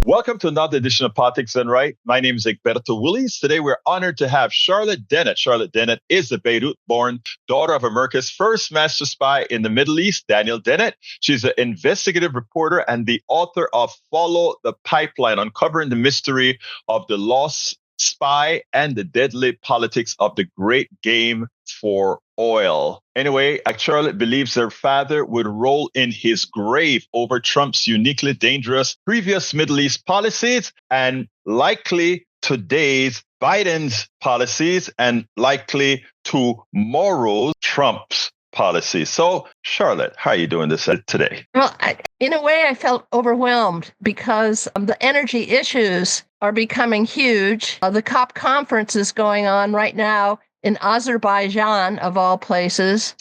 Welcome to another edition of Politics Done Right. My name is Egberto Willies. Today we're honored to have Charlotte Dennett. Charlotte Dennett is the Beirut-born daughter of America's first master spy in the Middle East, Daniel Dennett. She's an investigative reporter and the author of Follow the Pipeline, uncovering the mystery of the lost spy and the deadly politics of the great game for oil. Anyway, Charlotte believes her father would roll in his grave over Trump's uniquely dangerous previous Middle East policies and likely today's Biden's policies and likely tomorrow's Trump's policies. So, Charlotte, how are you doing this today? Well, in a way, I felt overwhelmed because the energy issues are becoming huge. The COP conference is going on right now in Azerbaijan, of all places,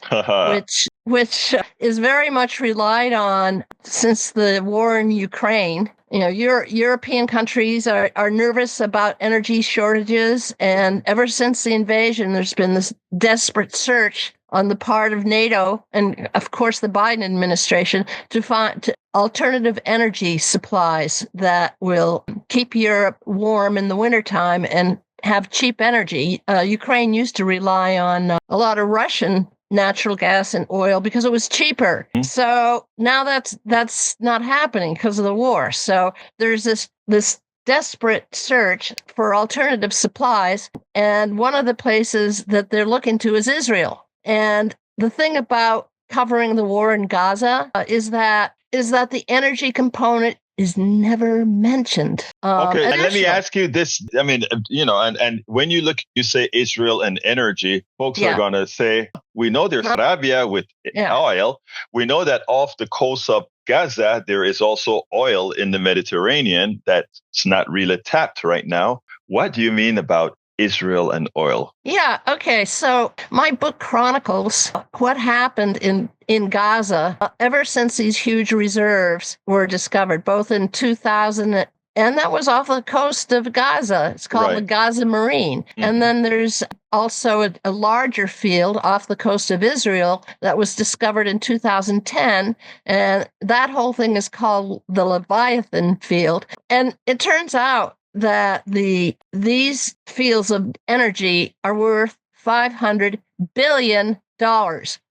which is very much relied on since the war in Ukraine. You know, European countries are nervous about energy shortages, and ever since the invasion, there's been this desperate search on the part of NATO and, of course, the Biden administration to find alternative energy supplies that will keep Europe warm in the wintertime and have cheap energy. Ukraine used to rely on a lot of Russian natural gas and oil because it was cheaper. Mm-hmm. So now that's not happening because of the war. So there's this desperate search for alternative supplies, and one of the places that they're looking to is Israel. And the thing about covering the war in Gaza is that the energy component is never mentioned. Okay, and let me ask you this. I mean, and when you say Israel and energy, folks are going to say, we know there's Arabia with oil. We know that off the coast of Gaza, there is also oil in the Mediterranean that's not really tapped right now. What do you mean about Israel and oil? Yeah, okay. So my book chronicles what happened in Gaza ever since these huge reserves were discovered, both in 2000, and that was off the coast of Gaza. It's called the Gaza Marine. Mm-hmm. And then there's also a larger field off the coast of Israel that was discovered in 2010. And that whole thing is called the Leviathan field. And it turns out that these fields of energy are worth $500 billion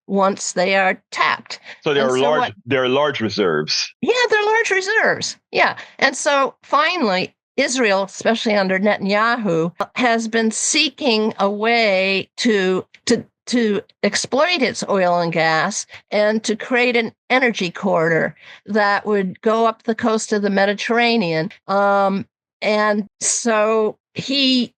once they are tapped. So they're large reserves. Yeah, they're large reserves. Yeah. And so finally, Israel, especially under Netanyahu, has been seeking a way to exploit its oil and gas and to create an energy corridor that would go up the coast of the Mediterranean. And so he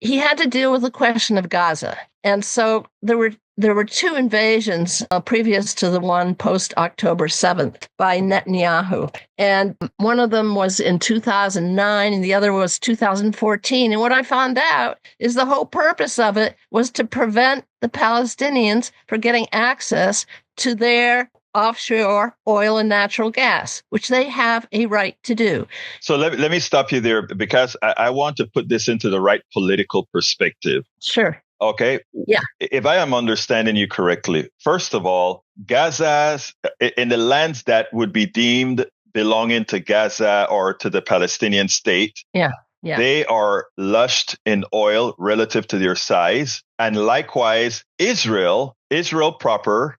had to deal with the question of Gaza. And so there were two invasions previous to the one post October 7th by Netanyahu. And one of them was in 2009 and the other was 2014. And what I found out is the whole purpose of it was to prevent the Palestinians from getting access to their offshore oil and natural gas, which they have a right to do. So let me stop you there because I want to put this into the right political perspective. Sure. Okay. Yeah. If I am understanding you correctly, first of all, Gaza's in the lands that would be deemed belonging to Gaza or to the Palestinian state. Yeah. They are lush in oil relative to their size. And likewise, Israel proper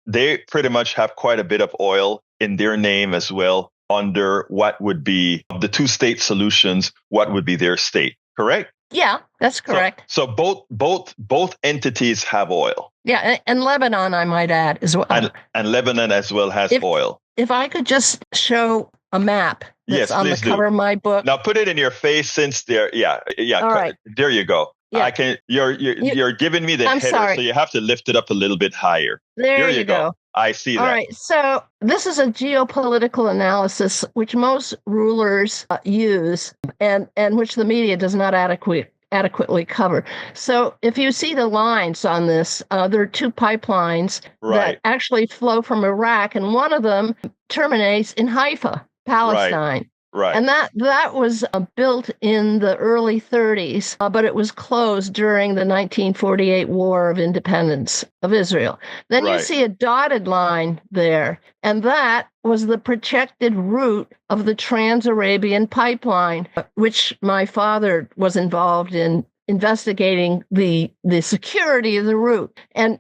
they pretty much have quite a bit of oil in their name as well under what would be the two-state solutions, what would be their state, correct? Yeah, that's correct. So both entities have oil. Yeah, and Lebanon, I might add, as well. And Lebanon as well has oil. If I could just show a map that's on the cover of my book. Now put it in your face since there. Yeah. All right. There you go. Yeah. I can. You're giving me the header, sorry. So you have to lift it up a little bit higher. There you go. I see that. All right. So this is a geopolitical analysis which most rulers use, and which the media does not adequately cover. So if you see the lines on this, there are two pipelines that actually flow from Iraq, and one of them terminates in Haifa, Palestine. Right. And that was built in the early 30s, but it was closed during the 1948 War of Independence of Israel. Then you Right. see a dotted line there, and that was the projected route of the Trans-Arabian Pipeline, which my father was involved in investigating the security of the route. And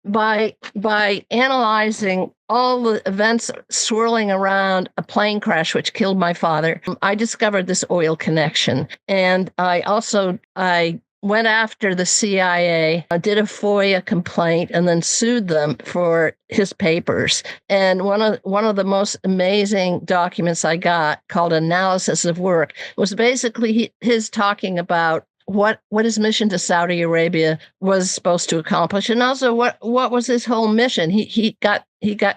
by analyzing all the events swirling around a plane crash which killed my father, I discovered this oil connection. And I went after the CIA, did a FOIA complaint, and then sued them for his papers. And one of the most amazing documents I got, called Analysis of Work, was basically his talking about what his mission to Saudi Arabia was supposed to accomplish, and also what was his whole mission. He got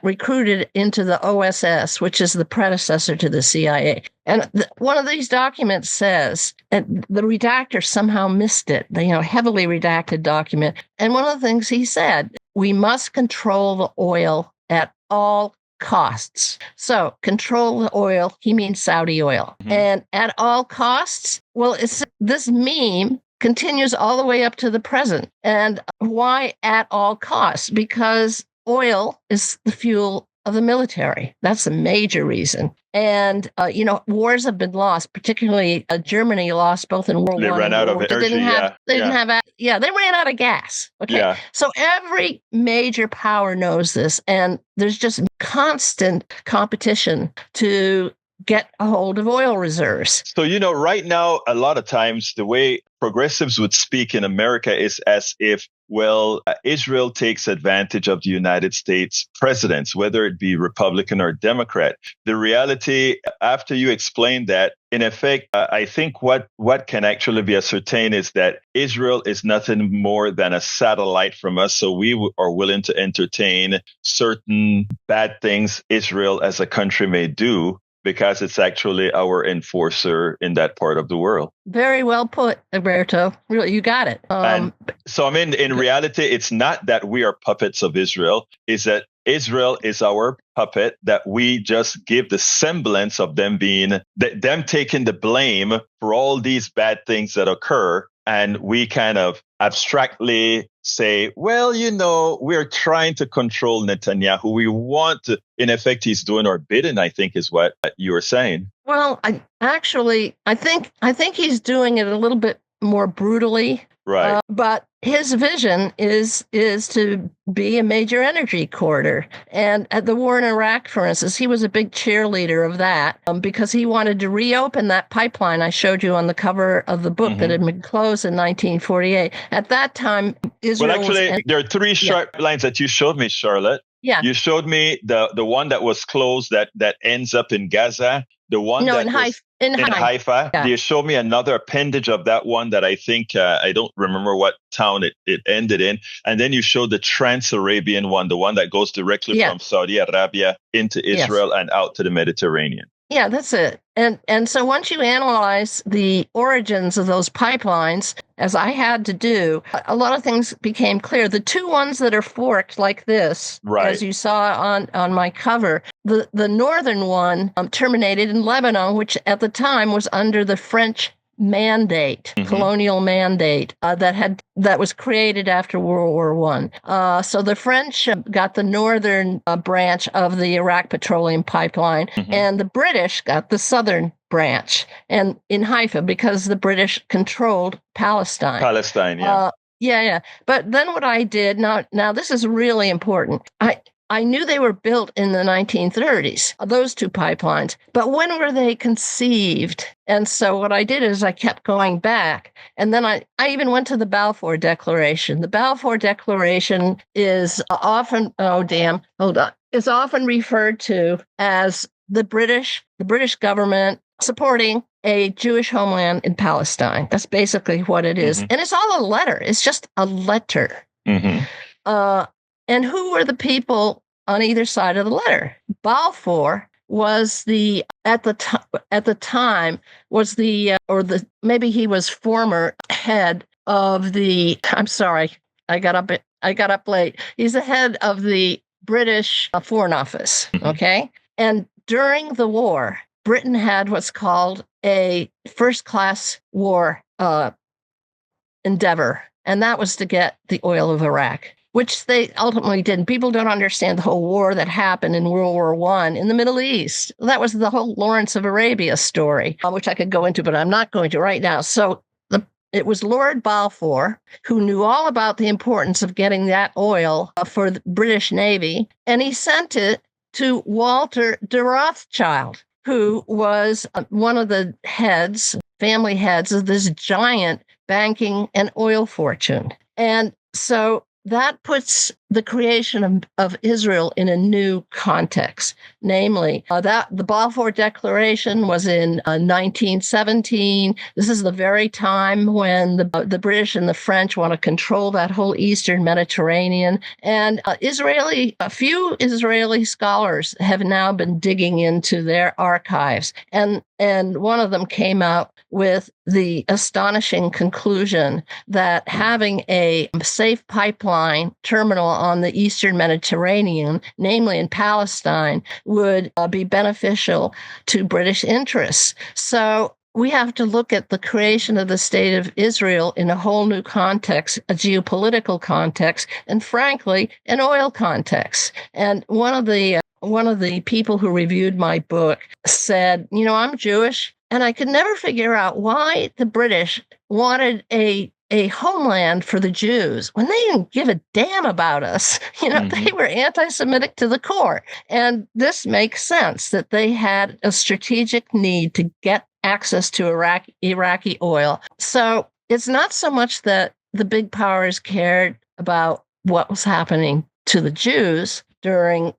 recruited into the OSS, which is the predecessor to the CIA. And one of these documents says, and the redactor somehow missed it, heavily redacted document. And one of the things he said, we must control the oil at all costs. So control the oil, he means Saudi oil. Mm-hmm. And at all costs, well, this meme continues all the way up to the present. And why at all costs? Because oil is the fuel of the military. That's a major reason. And, wars have been lost, particularly Germany lost both in World War I. They ran out of energy. They ran out of gas. Okay. Yeah. So every major power knows this. And there's just constant competition to get a hold of oil reserves. So, right now, a lot of times the way progressives would speak in America is as if, Israel takes advantage of the United States presidents, whether it be Republican or Democrat. The reality, after you explain that, in effect, I think what can actually be ascertained is that Israel is nothing more than a satellite from us. So we are willing to entertain certain bad things Israel as a country may do, because it's actually our enforcer in that part of the world. Very well put, Egberto. Really, you got it. In reality, it's not that we are puppets of Israel. It's that Israel is our puppet, that we just give the semblance of them taking the blame for all these bad things that occur. And we kind of abstractly say, we're trying to control Netanyahu. We want to, in effect, he's doing our bidding, I think is what you were saying. Well, I think he's doing it a little bit more brutally. Right. But his vision is to be a major energy corridor. And at the war in Iraq, for instance, he was a big cheerleader of that because he wanted to reopen that pipeline I showed you on the cover of the book that had been closed in 1948. At that time, Israel there are three sharp lines that you showed me, Charlotte. Yeah. You showed me the one that was closed that ends up in Gaza. The one in Haifa. Yeah. You showed me another appendage of that one that I think, I don't remember what town it ended in. And then you showed the Trans-Arabian one, the one that goes directly from Saudi Arabia into Israel and out to the Mediterranean. Yeah, that's it. And so once you analyze the origins of those pipelines, as I had to do, a lot of things became clear. The two ones that are forked like this, as you saw on my cover, the northern one terminated in Lebanon, which at the time was under the French mandate, colonial mandate that was created after World War I. So the French got the northern branch of the Iraq petroleum pipeline, and the British got the southern branch, and in Haifa, because the British controlled Palestine. Yeah. But then what I did, now this is really important. I knew they were built in the 1930s, those two pipelines, but when were they conceived? And so what I did is I kept going back, and then I even went to the Balfour Declaration. The Balfour Declaration is often, is often referred to as the British government supporting a Jewish homeland in Palestine. That's basically what it is. And it's all a letter. It's just a letter. And who were the people on either side of the letter? Balfour was at the time maybe he was former head of the. I'm sorry, I got up late. He's the head of the British Foreign Office. Okay, and during the war, Britain had what's called a first-class war endeavor, and that was to get the oil of Iraq, which they ultimately didn't. People don't understand the whole war that happened in World War I in the Middle East. That was the whole Lawrence of Arabia story, which I could go into, but I'm not going to right now. So it was Lord Balfour who knew all about the importance of getting that oil for the British Navy, and he sent it to Walter de Rothschild, who was one of the family heads of this giant banking and oil fortune. And so that puts the creation of Israel in a new context. Namely, that the Balfour Declaration was in 1917. This is the very time when the British and the French want to control that whole Eastern Mediterranean. And a few Israeli scholars have now been digging into their archives. And one of them came out with the astonishing conclusion that having a safe pipeline terminal on the Eastern Mediterranean, namely in Palestine, would be beneficial to British interests. So we have to look at the creation of the State of Israel in a whole new context, a geopolitical context, and frankly, an oil context. And one of the people who reviewed my book said, I'm Jewish, and I could never figure out why the British wanted a homeland for the Jews when they didn't give a damn about us. They were anti-Semitic to the core. And this makes sense that they had a strategic need to get access to Iraqi oil. So it's not so much that the big powers cared about what was happening to the Jews during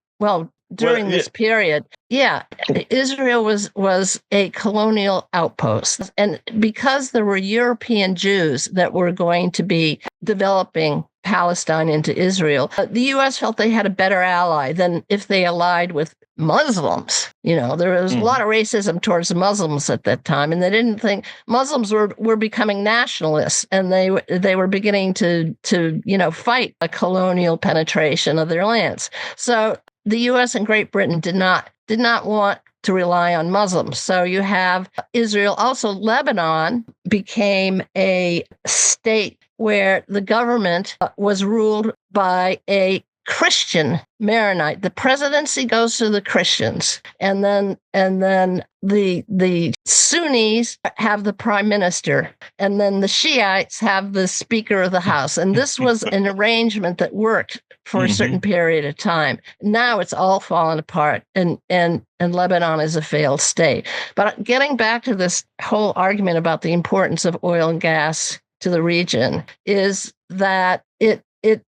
this period. Yeah, Israel was a colonial outpost. And because there were European Jews that were going to be developing Palestine into Israel, the U.S. felt they had a better ally than if they allied with Muslims. There was a lot of racism towards the Muslims at that time, and they didn't think Muslims were becoming nationalists, and they were beginning to fight a colonial penetration of their lands. So the U.S. and Great Britain did not want to rely on Muslims. So you have Israel. Also, Lebanon became a state where the government was ruled by a Christian Maronite. The presidency goes to the Christians, and then the Sunnis have the prime minister, and then the Shiites have the Speaker of the House. And this was an arrangement that worked for a certain period of time. Now it's all fallen apart, and Lebanon is a failed state. But getting back to this whole argument about the importance of oil and gas to the region is that it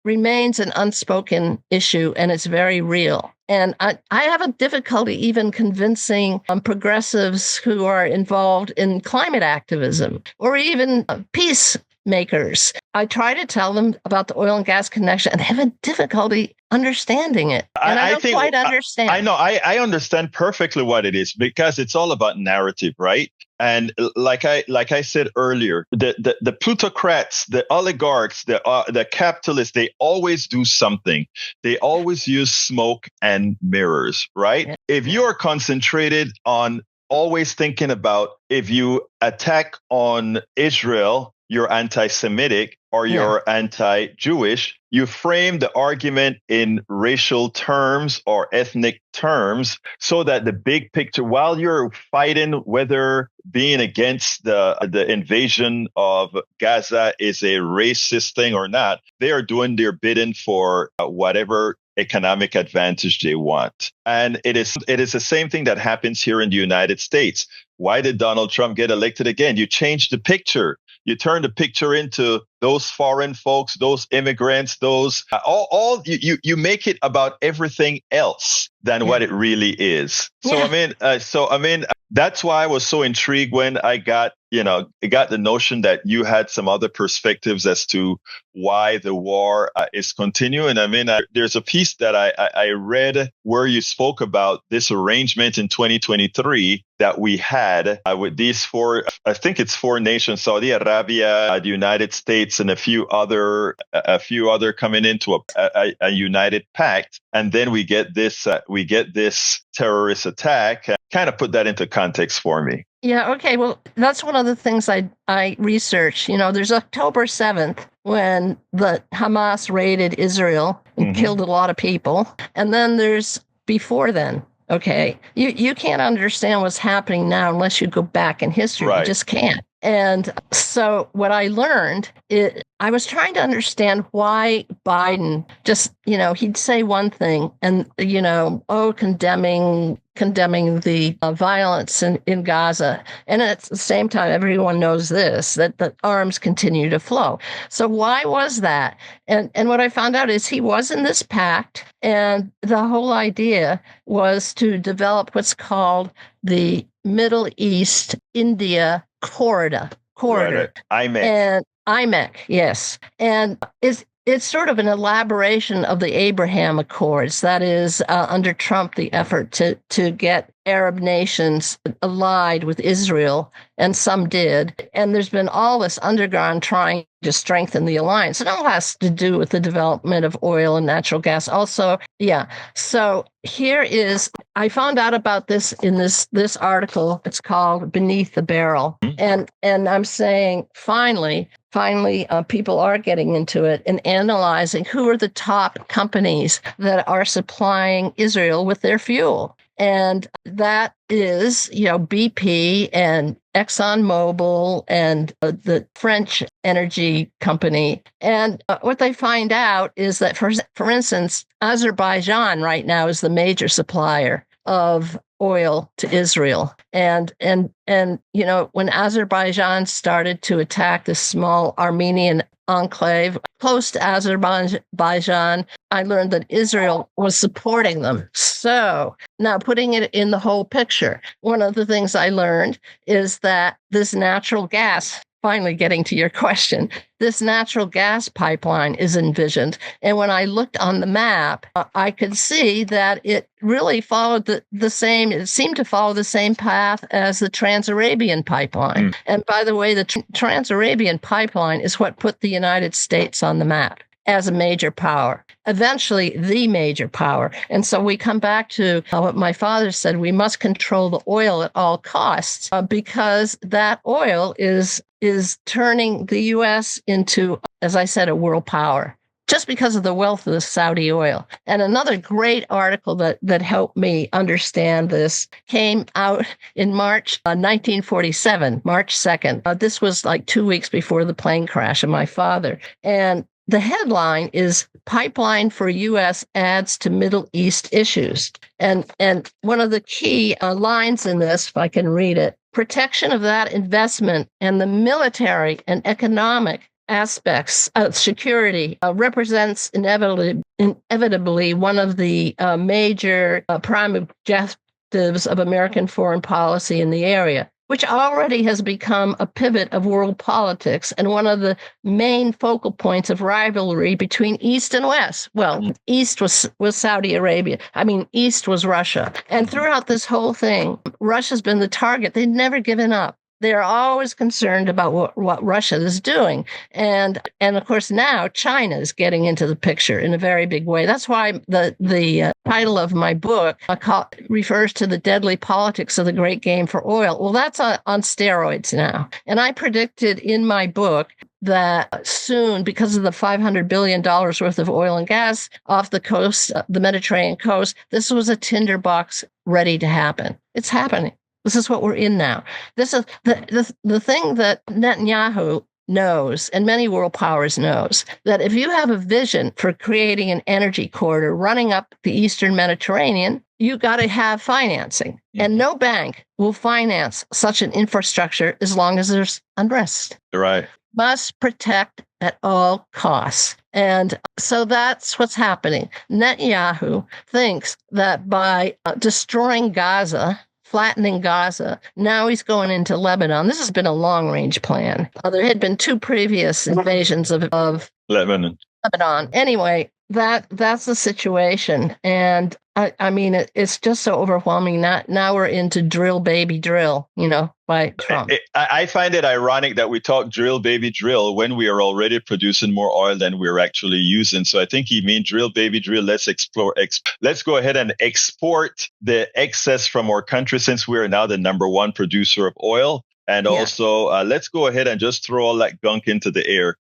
remains an unspoken issue, and it's very real. And I have a difficulty even convincing progressives who are involved in climate activism or even peacemakers. I try to tell them about the oil and gas connection, and they have a difficulty understanding it. And I don't quite understand. I know. I understand perfectly what it is, because it's all about narrative, right? And like I said earlier, the plutocrats, the oligarchs, the capitalists, they always do something. They always use smoke and mirrors, right? Yeah. If you are concentrated on always thinking about if you attack on Israel, you're anti-Semitic or you're anti-Jewish, you frame the argument in racial terms or ethnic terms so that the big picture, while you're fighting whether being against the invasion of Gaza is a racist thing or not, they are doing their bidding for whatever economic advantage they want. And it is the same thing that happens here in the United States. Why did Donald Trump get elected again? You change the picture. You turn the picture into those foreign folks, those immigrants, those you make it about everything else than what it really is. So I mean, that's why I was so intrigued when I got the notion that you had some other perspectives as to why the war is continuing. I mean, there's a piece that I read where you spoke about this arrangement in 2023 that we had with these four nations: Saudi Arabia, the United States, States and a few other coming into a united pact, and then we get this terrorist attack. Kind of put that into context for me. Yeah, okay. Well, that's one of the things I research. There's October 7th when the Hamas raided Israel and killed a lot of people. And then there's before then. Okay. You can't understand what's happening now unless you go back in history. Right. You just can't. And so what I learned is I was trying to understand why Biden just, he'd say one thing and, condemning the violence in Gaza. And at the same time, everyone knows that the arms continue to flow. So why was that? And what I found out is he was in this pact, and the whole idea was to develop what's called the Middle East India corridor. Right. IMEC. And IMEC, yes. And it's sort of an elaboration of the Abraham Accords. That is, under Trump, the effort to get Arab nations allied with Israel, and some did. And there's been all this underground trying to strengthen the alliance. It all has to do with the development of oil and natural gas. Also, yeah. So here is, I found out about this in this article. It's called Beneath the Barrel. And I'm saying, finally, people are getting into it and analyzing who are the top companies that are supplying Israel with their fuel. And that is, BP and ExxonMobil and the French energy company. And what they find out is that, for instance, Azerbaijan right now is the major supplier of oil to Israel. And when Azerbaijan started to attack this small Armenian enclave close to Azerbaijan, I learned that Israel was supporting them. So now putting it in the whole picture, one of the things I learned is that this natural gas, finally getting to your question, this natural gas pipeline is envisioned. And when I looked on the map, I could see that it really followed the same, it seemed to follow the same path as the Trans-Arabian pipeline. And by the way, the Trans-Arabian pipeline is what put the United States on the map as a major power, eventually the major power. And so we come back to what my father said, we must control the oil at all costs, because that oil is turning the U.S. into, as I said, a world power, just because of the wealth of the Saudi oil. And another great article that helped me understand this came out in March 1947, March 2nd. This was like 2 weeks before the plane crash of my father. And the headline is Pipeline for U.S. Adds to Middle East Issues. And one of the key lines in this, if I can read it, protection of that investment and the military and economic aspects of security represents inevitably one of the major prime objectives of American foreign policy in the area, which already has become a pivot of world politics and one of the main focal points of rivalry between East and West. Well, East was Saudi Arabia. East was Russia. And throughout this whole thing, Russia's been the target. They've never given up. They're always concerned about what Russia is doing. And of course, now China is getting into the picture in a very big way. That's why the title of my book refers to the deadly politics of the great game for oil. Well, that's on steroids now. And I predicted in my book that soon, because of the $500 billion worth of oil and gas off the coast, the Mediterranean coast, this was a tinderbox ready to happen. It's happening. This is what we're in now. This is the thing that Netanyahu knows, and many world powers knows, that if you have a vision for creating an energy corridor running up the Eastern Mediterranean, you got to have financing. And no bank will finance such an infrastructure as long as there's unrest. Right. Must protect at all costs. And so that's what's happening. Netanyahu thinks that by destroying Gaza, flattening Gaza, now he's going into Lebanon. This has been a long-range plan. There had been two previous invasions of Lebanon. Anyway, that's the situation. And I mean, it's just so overwhelming. Now we're into drill, baby, drill, by Trump. I find it ironic that we talk drill, baby, drill when we are already producing more oil than we're actually using. So I think he means drill, baby, drill. Let's explore. Let's go ahead and export the excess from our country, since we are now the number one producer of oil. And also, let's go ahead and just throw all that gunk into the air.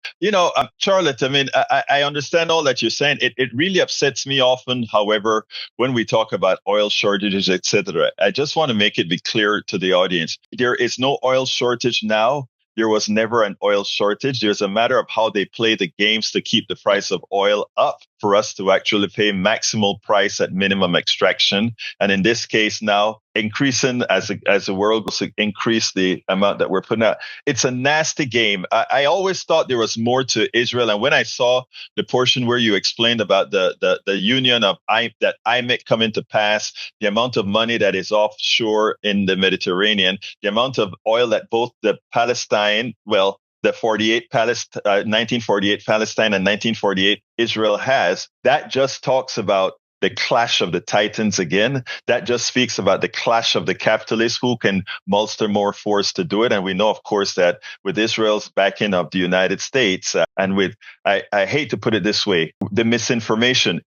Charlotte, I mean, I understand all that you're saying. It really upsets me often, however, when we talk about oil shortages, etc. I just want to make it be clear to the audience. There is no oil shortage now. There was never an oil shortage. There's a matter of how they play the games to keep the price of oil up for us to actually pay maximal price at minimum extraction. And in this case now, increasing as the world goes to increase the amount that we're putting out. It's a nasty game. I always thought there was more to Israel. And when I saw the portion where you explained about the union of that IMEC coming to pass, the amount of money that is offshore in the Mediterranean, the amount of oil that both the Palestine, the 1948 Palestine and 1948 Israel has, that just talks about the clash of the titans again. That just speaks about the clash of the capitalists who can muster more force to do it. And we know, of course, that with Israel's backing of the United States and with, I hate to put it this way, the misinformation,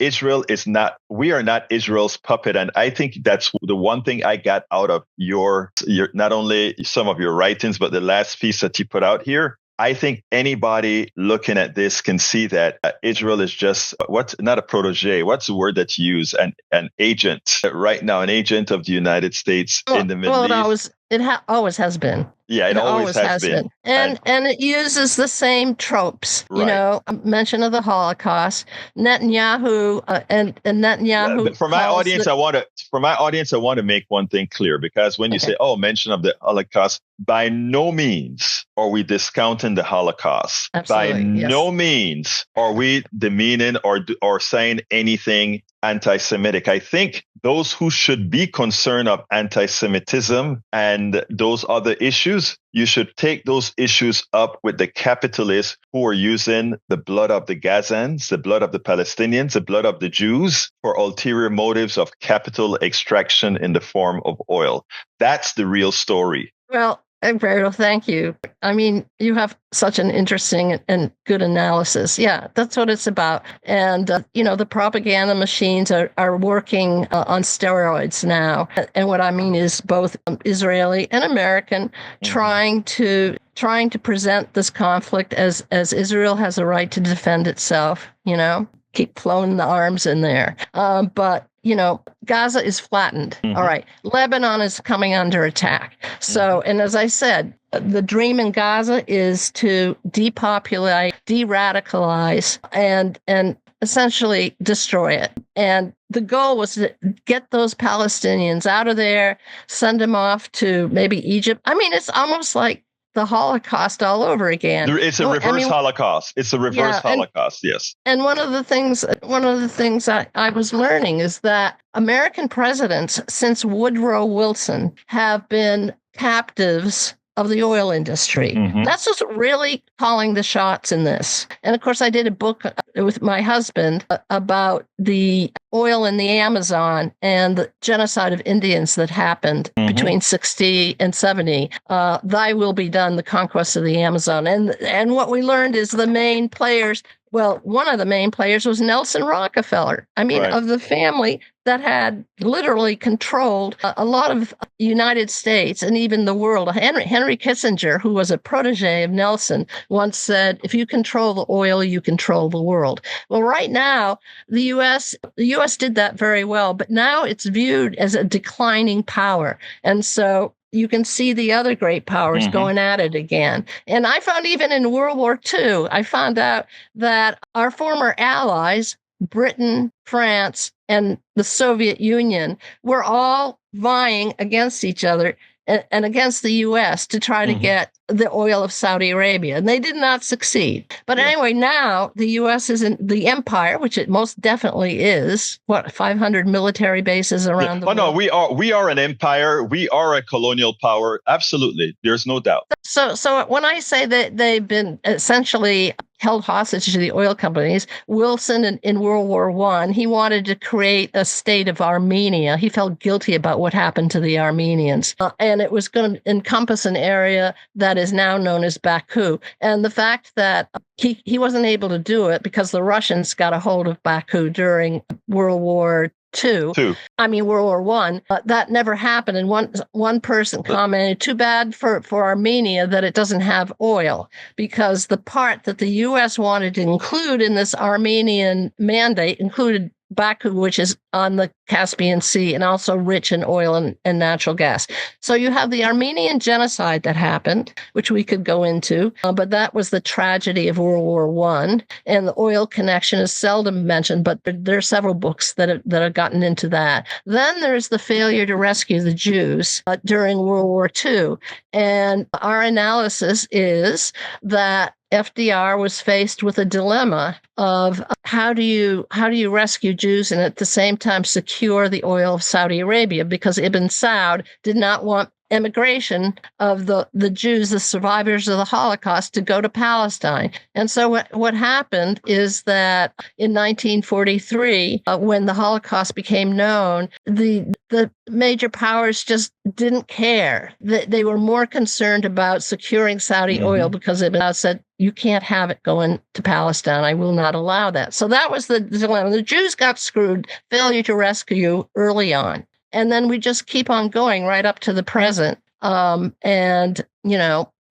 we are not Israel's puppet. And I think that's the one thing I got out of your not only some of your writings, but the last piece that you put out here. I think anybody looking at this can see that Israel is just not a protege. What's the word that you use? An agent right now, an agent of the United States in the Middle East. It always has been. Yeah, it always has been. And it uses the same tropes, right. Mention of the Holocaust, Netanyahu, and Netanyahu. For my audience, I want to make one thing clear, because when you say, mention of the Holocaust, by no means are we discounting the Holocaust. Absolutely, by no means are we demeaning or saying anything anti-Semitic. I think those who should be concerned of anti-Semitism and those other issues, you should take those issues up with the capitalists who are using the blood of the Gazans, the blood of the Palestinians, the blood of the Jews for ulterior motives of capital extraction in the form of oil. That's the real story. Well, Egberto, thank you. I mean, you have such an interesting and good analysis. Yeah, that's what it's about. And, the propaganda machines are working on steroids now. And what I mean is both Israeli and American trying to present this conflict as Israel has a right to defend itself, keep flowing the arms in there. But Gaza is flattened. Mm-hmm. All right. Lebanon is coming under attack. So, and as I said, the dream in Gaza is to depopulate, de-radicalize, and essentially destroy it. And the goal was to get those Palestinians out of there, send them off to maybe Egypt. I mean, it's almost like the Holocaust all over again. It's a reverse Holocaust. It's a reverse Holocaust, yes. And one of the things I was learning is that American presidents since Woodrow Wilson have been captives of the oil industry. Mm-hmm. That's just really calling the shots in this. And of course, I did a book with my husband about the oil in the Amazon and the genocide of Indians that happened between 60 and 70. Thy Will Be Done, the conquest of the Amazon. And what we learned is the main players, one of the main players was Nelson Rockefeller. I mean, of the family that had literally controlled a lot of United States and even the world. Henry Kissinger, who was a protege of Nelson, once said, if you control the oil, you control the world. Well, right now, the U.S. did that very well, but now it's viewed as a declining power. And so you can see the other great powers going at it again. And I found even in World War II, I found out that our former allies, Britain, France, and the Soviet Union, were all vying against each other and against the U.S. to try to get the oil of Saudi Arabia. And they did not succeed. But anyway, now the U.S. is in the empire, which it most definitely is. 500 military bases around the world? No, we are an empire. We are a colonial power. Absolutely. There's no doubt. So when I say that they've been essentially held hostage to the oil companies. Wilson in World War I, he wanted to create a state of Armenia. He felt guilty about what happened to the Armenians. And it was going to encompass an area that is now known as Baku. And the fact that he wasn't able to do it because the Russians got a hold of Baku during World War World War One. That never happened. And one person commented, too bad for Armenia that it doesn't have oil, because the part that the U.S. wanted to include in this Armenian mandate included Baku, which is on the Caspian Sea and also rich in oil and natural gas. So you have the Armenian genocide that happened, which we could go into, but that was the tragedy of World War I. And the oil connection is seldom mentioned, but there are several books that have gotten into that. Then there's the failure to rescue the Jews during World War II. And our analysis is that FDR was faced with a dilemma of how do you rescue Jews and at the same time secure the oil of Saudi Arabia, because Ibn Saud did not want emigration of the Jews, the survivors of the Holocaust, to go to Palestine. And so what happened is that in 1943, when the Holocaust became known, the major powers just didn't care. They were more concerned about securing Saudi oil, because Ibn Saud said, you can't have it going to Palestine. I will not allow that. So that was the dilemma. The Jews got screwed, failure to rescue early on. And then we just keep on going right up to the present. And,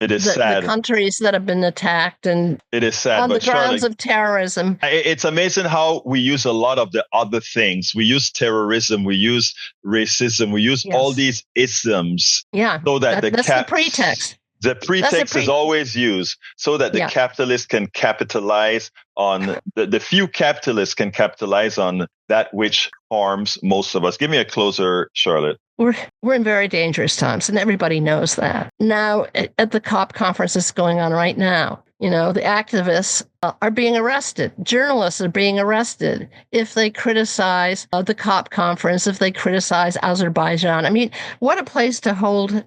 it is sad. The countries that have been attacked and it is sad, on but the grounds Charlotte, of terrorism. It's amazing how we use a lot of the other things. We use terrorism, we use racism, we use all these isms. Yeah, so that that's the pretext. The pretext is always used so that the capitalists can capitalize on the few capitalists can capitalize on that which harms most of us. Give me a closer, Charlotte. We're in very dangerous times, and everybody knows that. Now, at the COP conference that's going on right now, the activists are being arrested. Journalists are being arrested if they criticize the COP conference, if they criticize Azerbaijan. I mean, what a place to hold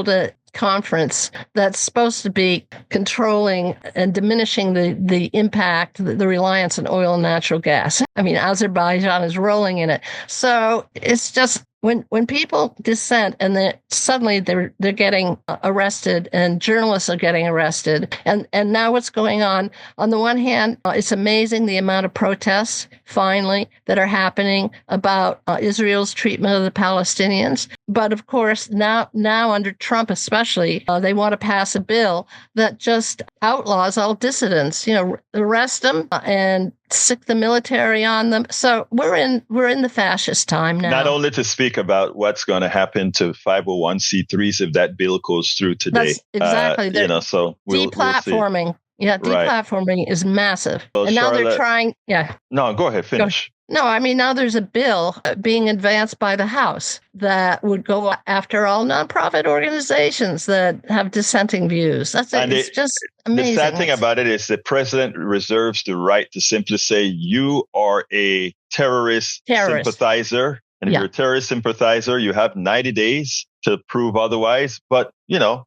a conference that's supposed to be controlling and diminishing the impact, the reliance on oil and natural gas. I mean, Azerbaijan is rolling in it. So it's just when people dissent and then suddenly they're getting arrested, and journalists are getting arrested, and now what's going on the one hand, it's amazing the amount of protests finally that are happening about Israel's treatment of the Palestinians. But of course, now under Trump especially, they want to pass a bill that just outlaws all dissidents, arrest them and sick the military on them. So we're in the fascist time now. Not only to speak about what's going to happen to 501c3s if that bill goes through today. That's exactly. So deplatforming. We'll deplatforming is massive. Well, and now Charlotte, they're trying. No, go ahead. Finish. No, I mean, now there's a bill being advanced by the House that would go after all nonprofit organizations that have dissenting views. It's just amazing. The sad thing about it is the president reserves the right to simply say, you are a terrorist. Sympathizer. And if you're a terrorist sympathizer, you have 90 days to prove otherwise. But, no,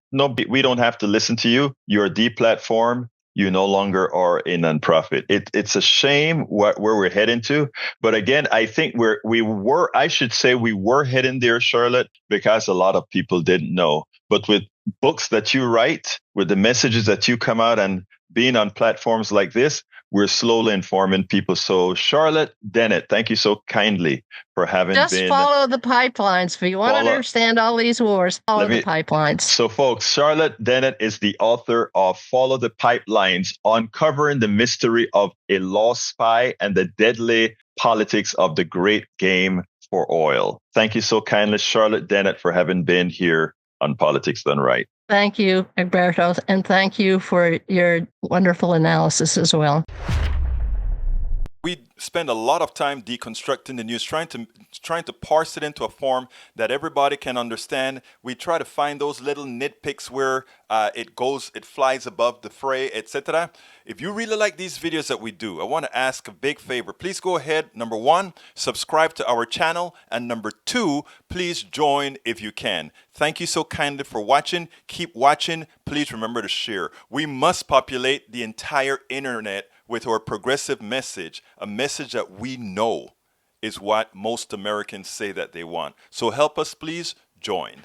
we don't have to listen to you. You're deplatformed. You no longer are a nonprofit. It's a shame where we're heading to. But again, I think we were heading there, Charlotte, because a lot of people didn't know. But with books that you write, with the messages that you come out and being on platforms like this, we're slowly informing people. So Charlotte Dennett, thank you so kindly for having Just follow the pipelines. If you want to understand all these wars, follow the pipelines. So folks, Charlotte Dennett is the author of Follow the Pipelines, Uncovering the Mystery of a Lost Spy and the Deadly Politics of the Great Game for Oil. Thank you so kindly, Charlotte Dennett, for having been here on Politics Done Right. Thank you, Egberto, and thank you for your wonderful analysis as well. We spend a lot of time deconstructing the news, trying to parse it into a form that everybody can understand. We try to find those little nitpicks where it flies above the fray, etc. If you really like these videos that we do, I want to ask a big favor. Please go ahead, number one, subscribe to our channel, and number two, please join if you can. Thank you so kindly for watching. Keep watching. Please remember to share. We must populate the entire internet with our progressive message, a message that we know is what most Americans say that they want. So help us, please join.